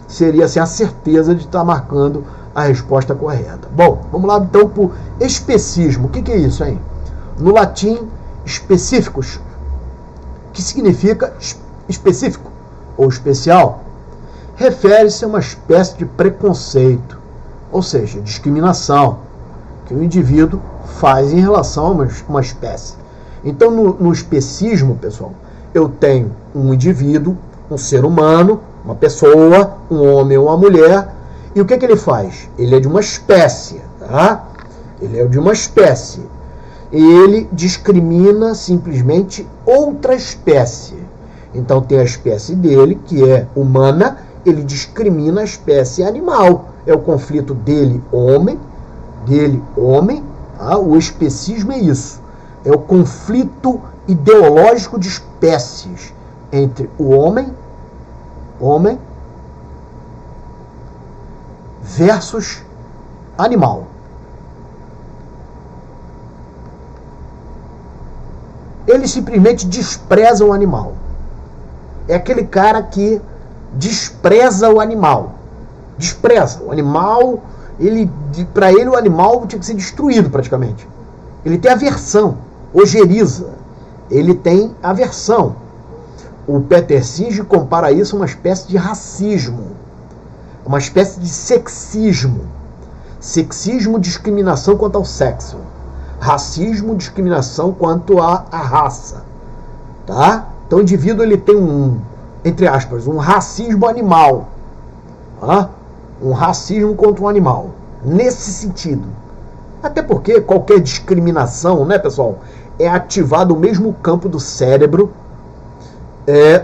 seria assim, a certeza de estar marcando a resposta correta. Bom, vamos lá então para o especismo. O que é isso, hein? No latim, específicos, que significa específico ou especial, refere-se a uma espécie de preconceito, ou seja, discriminação, que o indivíduo faz em relação a uma espécie. Então, no especismo, pessoal, eu tenho um indivíduo, um ser humano, uma pessoa, um homem ou uma mulher, e o que ele faz? Ele é de uma espécie, tá? Ele é de uma espécie. E ele discrimina simplesmente outra espécie. Então tem a espécie dele, que é humana, ele discrimina a espécie animal. É o conflito dele, homem, tá? O especismo é isso. É o conflito ideológico de espécies entre o homem versus animal. Ele simplesmente despreza o animal. É aquele cara que despreza o animal. Despreza. O animal, para ele o animal tinha que ser destruído praticamente. Ele tem aversão, ojeriza. Ele tem aversão. O Peter Singer compara isso a uma espécie de racismo. Uma espécie de sexismo. Sexismo, discriminação quanto ao sexo. Racismo, discriminação quanto à raça. Tá? Então o indivíduo ele tem entre aspas, um racismo animal. Tá? Um racismo contra um animal. Nesse sentido. Até porque qualquer discriminação, né, pessoal, é ativado o mesmo campo do cérebro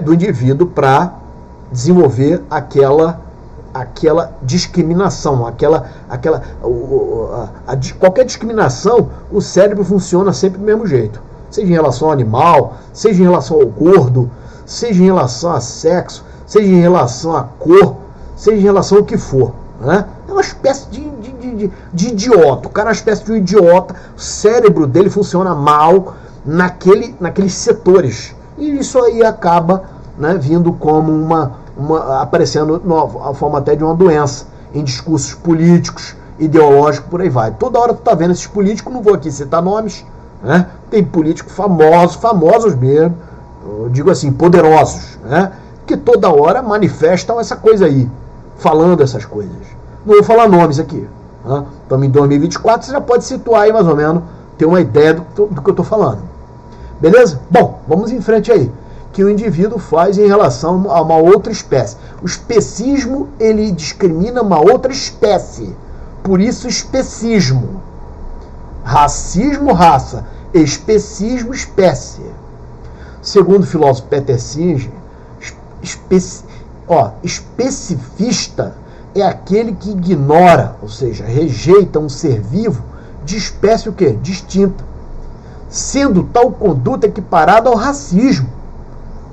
do indivíduo para desenvolver aquela discriminação, qualquer discriminação, o cérebro funciona sempre do mesmo jeito, seja em relação ao animal, seja em relação ao gordo, seja em relação a sexo, seja em relação à cor, seja em relação ao que for, né? É uma espécie de idiota, o cara é uma espécie de um idiota, o cérebro dele funciona mal naqueles setores, e isso aí acaba, né, vindo como aparecendo a forma até de uma doença em discursos políticos, ideológicos, por aí vai. Toda hora tu tá vendo esses políticos, não vou aqui citar nomes, né? Tem políticos famosos mesmo, eu digo assim, poderosos, né? Que toda hora manifestam essa coisa aí, falando essas coisas. Não vou falar nomes aqui, Estamos em 2024, você já pode situar aí mais ou menos, ter uma ideia do que eu estou falando. Beleza? Bom, vamos em frente aí. Que o indivíduo faz em relação a uma outra espécie. O especismo, ele discrimina uma outra espécie. Por isso, especismo. Racismo, raça. Especismo, espécie. Segundo o filósofo Peter Singer, especifista é aquele que ignora, ou seja, rejeita um ser vivo de espécie o quê? Distinta, sendo tal conduta equiparada ao racismo,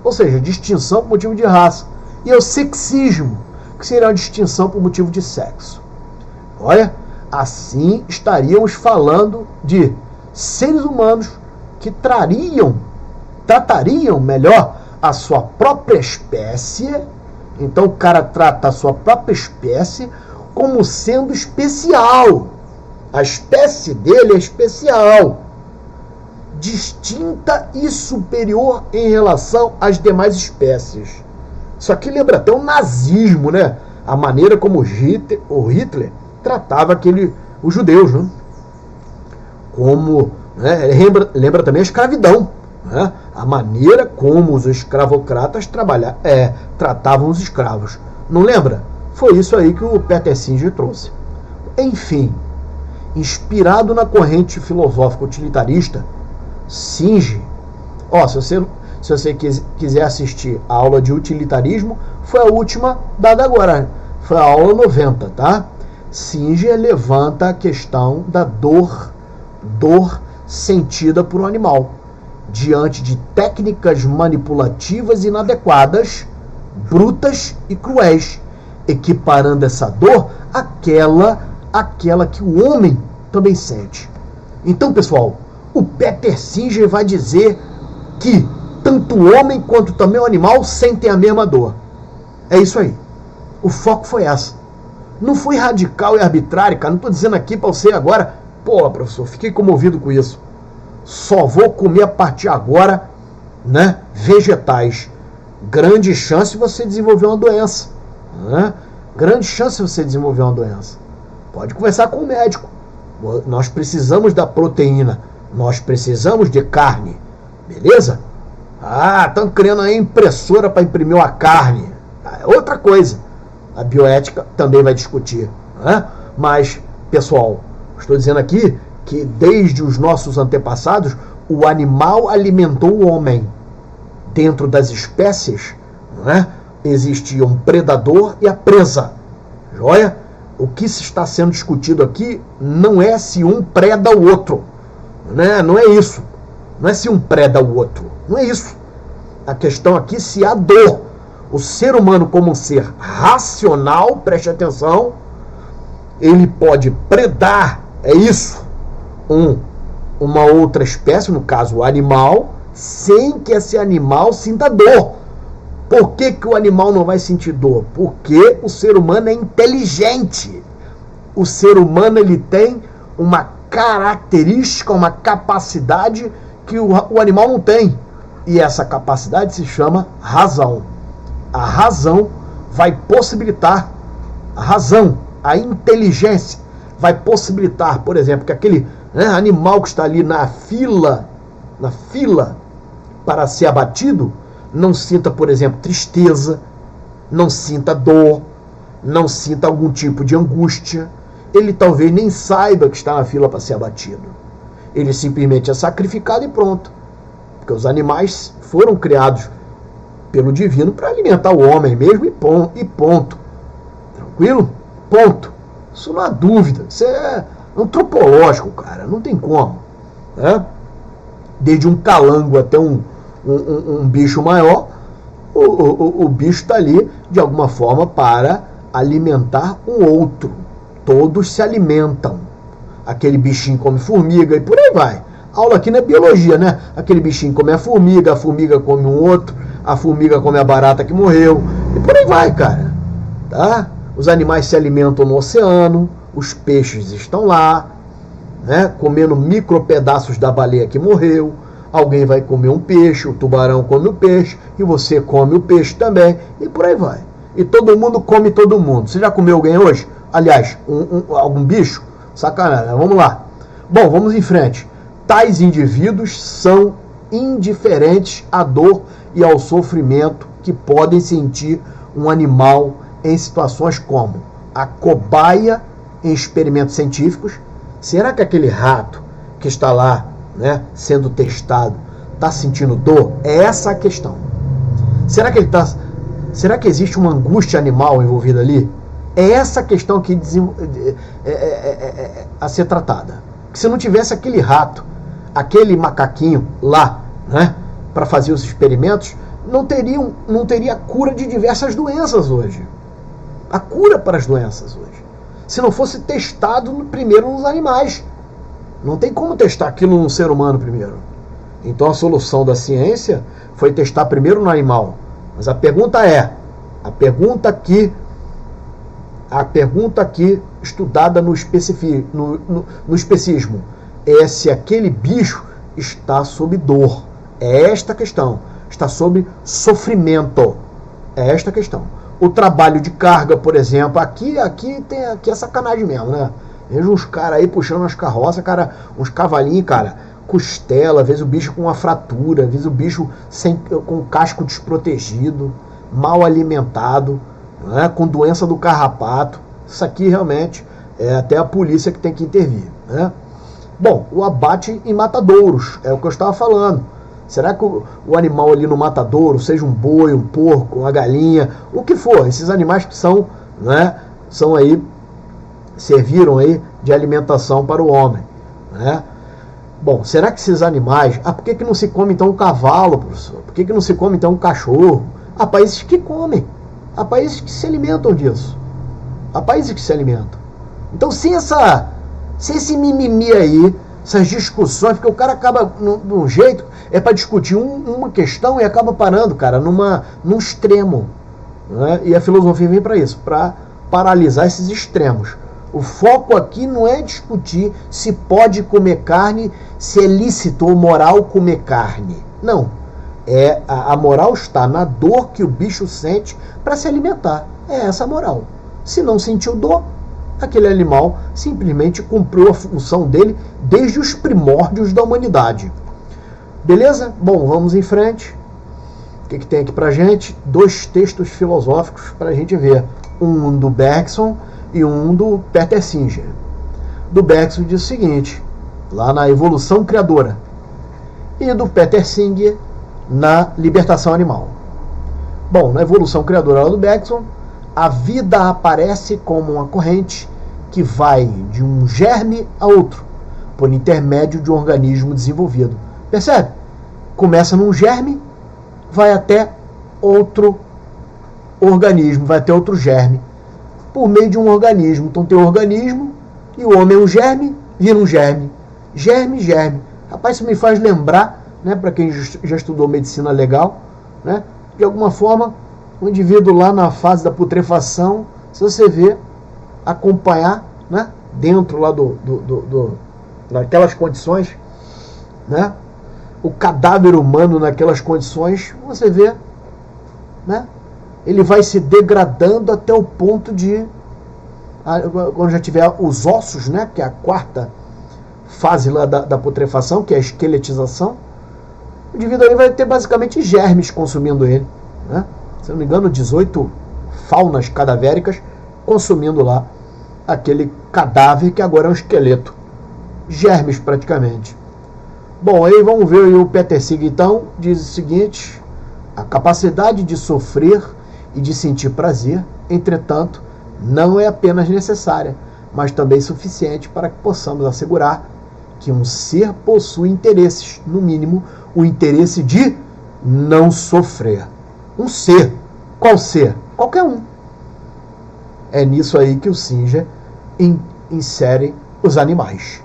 ou seja, distinção por motivo de raça, e ao sexismo, que seria uma distinção por motivo de sexo. Olha, assim estaríamos falando de seres humanos que tratariam melhor a sua própria espécie. Então o cara trata a sua própria espécie como sendo especial. A espécie dele é especial, distinta e superior em relação às demais espécies. Isso aqui lembra até o nazismo, né? A maneira como o Hitler tratava os judeus, né? Como, né? Lembra também a escravidão, né? A maneira como os escravocratas tratavam os escravos. Não lembra? Foi isso aí que o Peter Singer trouxe. Enfim, inspirado na corrente filosófica utilitarista, Singer, se você quiser assistir a aula de utilitarismo, foi a última dada agora, foi a aula 90, tá? Singer levanta a questão da dor sentida por um animal, diante de técnicas manipulativas inadequadas, brutas e cruéis, equiparando essa dor àquela que o homem também sente. Então, pessoal, o Peter Singer vai dizer que tanto o homem quanto também o animal sentem a mesma dor. É isso aí. O foco foi essa. Não foi radical e arbitrário, cara. Não estou dizendo aqui para você agora, pô, professor, fiquei comovido com isso. Só vou comer a partir de agora, né, vegetais. Grande chance de você desenvolver uma doença, né? Grande chance de você desenvolver uma doença. Pode conversar com o médico. Nós precisamos da proteína. Nós precisamos de carne. Beleza? Estão criando aí impressora para imprimir uma carne. É outra coisa. A bioética também vai discutir, né? Mas, pessoal, estou dizendo aqui que desde os nossos antepassados, o animal alimentou o homem. Dentro das espécies, né, existia um predador e a presa. Joia? O que se está sendo discutido aqui não é se um preda o outro. Né? Não é isso. Não é se um preda o outro. Não é isso. A questão aqui é se há dor. O ser humano, como um ser racional, preste atenção, ele pode predar, é isso, uma outra espécie, no caso o animal, sem que esse animal sinta dor. Por que o animal não vai sentir dor? Porque o ser humano é inteligente. O ser humano, ele tem uma característica, uma capacidade que o animal não tem. E essa capacidade se chama razão. A razão vai possibilitar, a inteligência vai possibilitar, por exemplo, que aquele, né, animal que está ali na fila para ser abatido, não sinta, por exemplo, tristeza, não sinta dor, não sinta algum tipo de angústia. Ele talvez nem saiba que está na fila para ser abatido. Ele simplesmente é sacrificado e pronto. Porque os animais foram criados pelo divino para alimentar o homem mesmo e ponto. Tranquilo? Ponto. Isso não há dúvida. Isso é antropológico, cara. Não tem como. Né? Desde um calango até um bicho maior, o bicho está ali de alguma forma para alimentar um outro. Todos se alimentam. Aquele bichinho come formiga e por aí vai. A aula aqui não é biologia, né? Aquele bichinho come a formiga come um outro, a formiga come a barata que morreu e por aí vai, cara. Tá? Os animais se alimentam no oceano, os peixes estão lá, né, comendo micro pedaços da baleia que morreu. Alguém vai comer um peixe, o tubarão come o peixe, e você come o peixe também, e por aí vai. E todo mundo come todo mundo. Você já comeu alguém hoje? Aliás, algum bicho? Sacanagem, vamos lá. Bom, vamos em frente. Tais indivíduos são indiferentes à dor e ao sofrimento que podem sentir um animal em situações como a cobaia em experimentos científicos. Será que aquele rato que está lá, né, sendo testado, está sentindo dor? É essa a questão. Será que existe uma angústia animal envolvida ali? É essa a questão que a ser tratada. Que se não tivesse aquele rato, aquele macaquinho lá, né, para fazer os experimentos, não teria cura de diversas doenças hoje. A cura para as doenças hoje. Se não fosse testado primeiro nos animais. Não tem como testar aquilo no ser humano primeiro. Então a solução da ciência foi testar primeiro no animal. Mas a pergunta aqui estudada no especismo é se aquele bicho está sob dor. É esta a questão. Está sob sofrimento. É esta a questão. O trabalho de carga, por exemplo, aqui é sacanagem mesmo, né? Vejo uns caras aí puxando as carroças, cara, uns cavalinhos, cara, costela, às vezes o bicho com uma fratura, às vezes o bicho com o casco desprotegido, mal alimentado, né, com doença do carrapato. Isso aqui realmente é até a polícia que tem que intervir, né? Bom, o abate em matadouros, é o que eu estava falando. Será que o animal ali no matadouro, seja um boi, um porco, uma galinha, o que for, esses animais que são, né, serviram aí de alimentação para o homem, né? Bom, será que esses animais... por que não se come então um cavalo, professor? Por que não se come então um cachorro? Há países que comem. Há países que se alimentam disso. Há países que se alimentam. Então, sem esse mimimi aí, essas discussões, porque o cara acaba num jeito, é para discutir uma questão e acaba parando, cara, num extremo, né? E a filosofia vem para isso, para paralisar esses extremos. O foco aqui não é discutir se pode comer carne, se é lícito ou moral comer carne. Não. A moral está na dor que o bicho sente para se alimentar. É essa a moral. Se não sentiu dor, aquele animal simplesmente cumpriu a função dele desde os primórdios da humanidade. Beleza? Bom, vamos em frente. O que tem aqui pra gente? 2 textos filosóficos para a gente ver. Um do Bergson e um do Peter Singer. Do Bergson diz o seguinte, lá na Evolução Criadora, e do Peter Singer na Libertação Animal. Bom, na Evolução Criadora lá do Bergson, a vida aparece como uma corrente que vai de um germe a outro, por intermédio de um organismo desenvolvido. Percebe? Começa num germe, vai até outro organismo, vai até outro germe, por meio de um organismo. Então tem um organismo, e o homem é um germe, vira um germe. Germe, germe. Rapaz, isso me faz lembrar, né, para quem já estudou medicina legal, né, de alguma forma, o indivíduo lá na fase da putrefação, se você vê, acompanhar, né, dentro lá naquelas condições, né, o cadáver humano naquelas condições, você vê, né, ele vai se degradando até o ponto de, quando já tiver os ossos, né, que é a 4ª fase lá da putrefação, que é a esqueletização, o indivíduo ali vai ter basicamente germes consumindo ele, né? Se não me engano, 18 faunas cadavéricas consumindo lá aquele cadáver que agora é um esqueleto. Germes praticamente. Bom, aí vamos ver aí o Peter Singer, então, diz o seguinte: a capacidade de sofrer e de sentir prazer, entretanto, não é apenas necessária, mas também suficiente para que possamos assegurar que um ser possui interesses, no mínimo, o interesse de não sofrer. Um ser. Qual ser? Qualquer um. É nisso aí que o Singer insere os animais.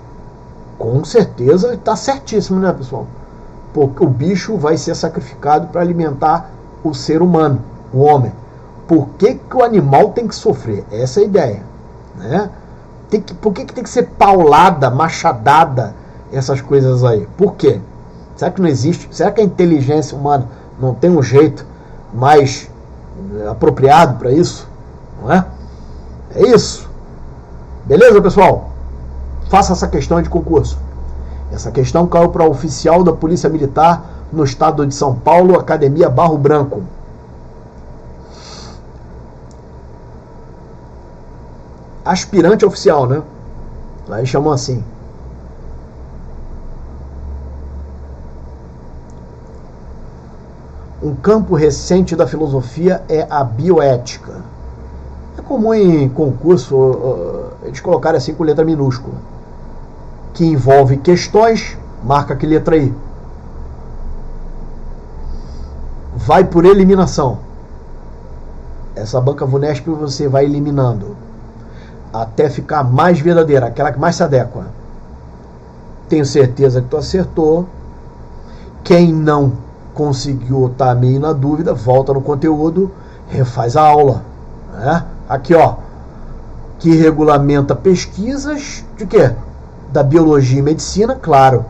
Com certeza está certíssimo, né, pessoal? Porque o bicho vai ser sacrificado para alimentar o ser humano, o homem. Por que o animal tem que sofrer? Essa é a ideia, né? Por que tem que ser paulada, machadada, essas coisas aí? Por quê? Será que não existe? Será que a inteligência humana não tem um jeito mais apropriado para isso? Não é? É isso. Beleza, pessoal? Faça essa questão de concurso. Essa questão caiu para oficial da Polícia Militar no estado de São Paulo, Academia Barro Branco. Aspirante oficial, né? Lá eles chamam assim. Um campo recente da filosofia é a bioética. É comum em concurso eles colocarem assim com letra minúscula. Que envolve questões, marca que letra aí. Vai por eliminação. Essa banca VUNESP você vai eliminando até ficar mais verdadeira, aquela que mais se adequa. Tenho certeza que tu acertou. Quem não conseguiu, tá meio na dúvida, volta no conteúdo, refaz a aula, né? Aqui, ó, que regulamenta pesquisas de quê? Da biologia e medicina, claro,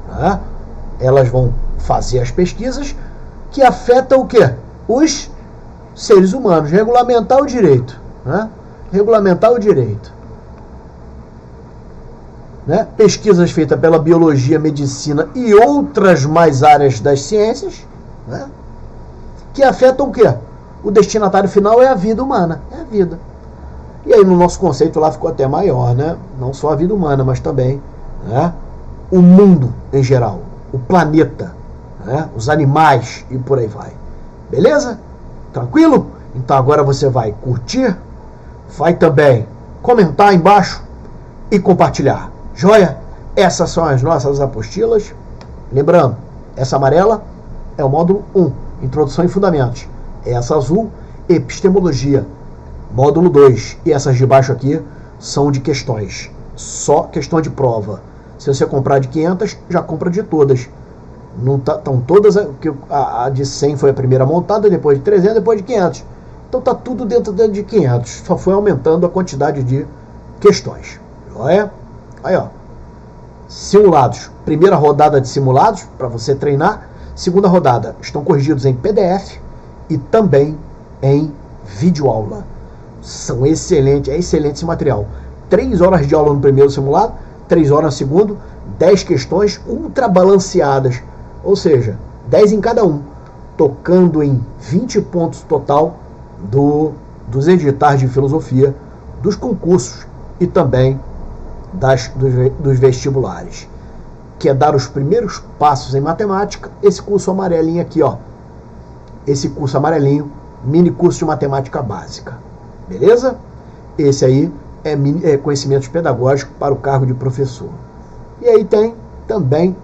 né? Elas vão fazer as pesquisas que afetam o quê? Os seres humanos. Regulamentar o direito, né? Regulamentar o direito, né? Pesquisas feitas pela biologia, medicina e outras mais áreas das ciências, né? Que afetam o quê? O destinatário final é a vida humana, é a vida. E aí no nosso conceito lá ficou até maior, né? Não só a vida humana, mas também, né, o mundo em geral, o planeta, né, os animais e por aí vai. Beleza? Tranquilo? Então agora você vai curtir, vai também comentar embaixo e compartilhar. Joia? Essas são as nossas apostilas. Lembrando, essa amarela é o módulo 1, Introdução e Fundamentos. Essa azul, Epistemologia, módulo 2. E essas de baixo aqui são de questões. Só questão de prova. Se você comprar de 500, já compra de todas. Não tá, estão todas, a de 100 foi a primeira montada, depois de 300, depois de 500. Então tá tudo dentro de 500. Só foi aumentando a quantidade de questões. Joia? Aí, ó. Simulados. Primeira rodada de simulados, para você treinar. Segunda rodada, estão corrigidos em PDF e também em videoaula. São excelentes, é excelente esse material. 3 horas de aula no primeiro simulado, 3 horas no segundo, 10 questões ultra balanceadas. Ou seja, 10 em cada um, tocando em 20 pontos total dos editais de filosofia, dos concursos e também dos vestibulares. Que é dar os primeiros passos em matemática, esse curso amarelinho aqui, ó. Esse curso amarelinho, mini curso de matemática básica. Beleza? Esse aí é conhecimentos pedagógicos para o cargo de professor. E aí tem também,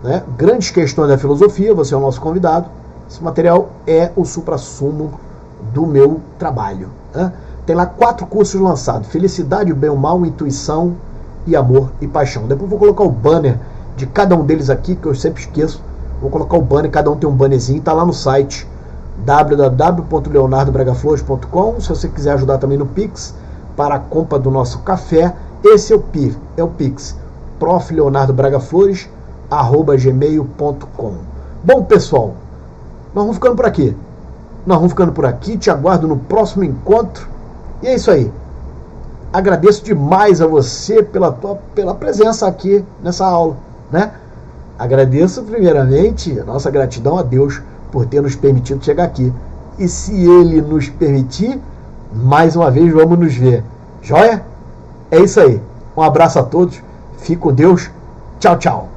né, grandes questões da filosofia, você é o nosso convidado. Esse material é o suprassumo do meu trabalho, né? Tem lá 4 cursos lançados: Felicidade, o Bem e o Mal, Intuição e Amor e Paixão. Depois vou colocar o banner de cada um deles aqui, que eu sempre esqueço. Vou colocar o banner, cada um tem um bannerzinho, tá lá no site www.leonardobragaflores.com. Se você quiser ajudar também no Pix para a compra do nosso café, esse é o Pix, profleonardobragaflores@gmail.com. Bom, pessoal, nós vamos ficando por aqui. Te aguardo no próximo encontro. E é isso aí. Agradeço demais a você pela presença aqui nessa aula, né? Agradeço primeiramente a nossa gratidão a Deus por ter nos permitido chegar aqui. E se Ele nos permitir, mais uma vez vamos nos ver. Joia? É isso aí. Um abraço a todos. Fique com Deus. Tchau, tchau.